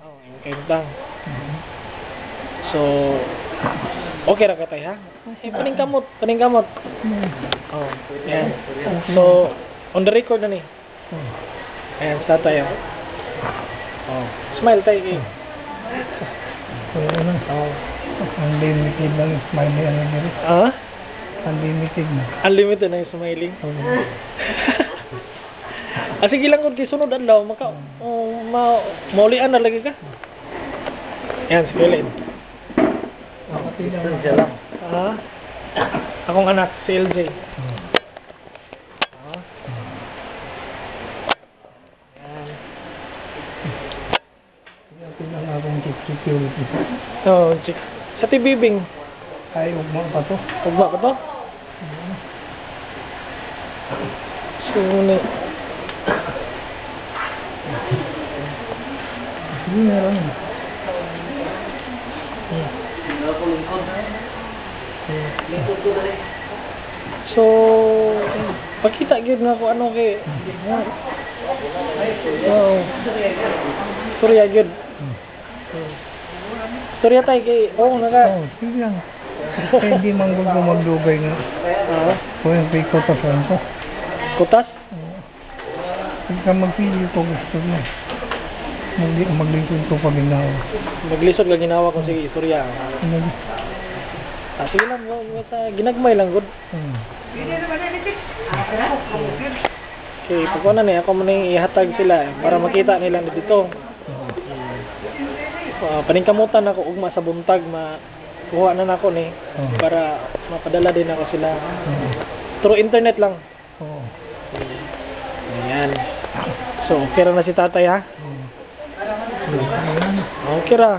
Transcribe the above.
Oh, kay butang. So, okay ra ka tay ha? Paningkamot. Oh, yan. So, on the record na ni. Ayan, sa tayo. Oh, smile tayo kayo. Oh. Unlimited lang yung smile na yan dito. Ah? Unlimited na. Unlimited na yung smiling. Sige lang kung kisunod adlaw maka maulian na lagi ka. Yan, sige ulit. Ha? Akong anak, si LJ. Yan. Pilang akong security. Oh, check. Sa tibibing. Ay, ugma pa to. Ugma pa to? Suni. Sige nga lang. So, pakita gyud nga ko ano kay. Oh. Surya gyud. Surya tay kay naka. Oh, sige lang. Hindi man gusto magdugay nga. Kung yung may kotasan ko. Kutas? Hindi ka magpili ko gusto mo. Maglingkod ko pa ginawa. Maglisod lang ginawa ko sige Surya. Sige lang, ginagmay lang gud. Okay, pagkuha na ako man ihatag sila para makita nila dito. Paningkamutan ako ugma sa buntag makuha na nako ni para mapadala din ako sila. Through internet lang. Ayan. So, okay ra na si tatay ha? Okay ra.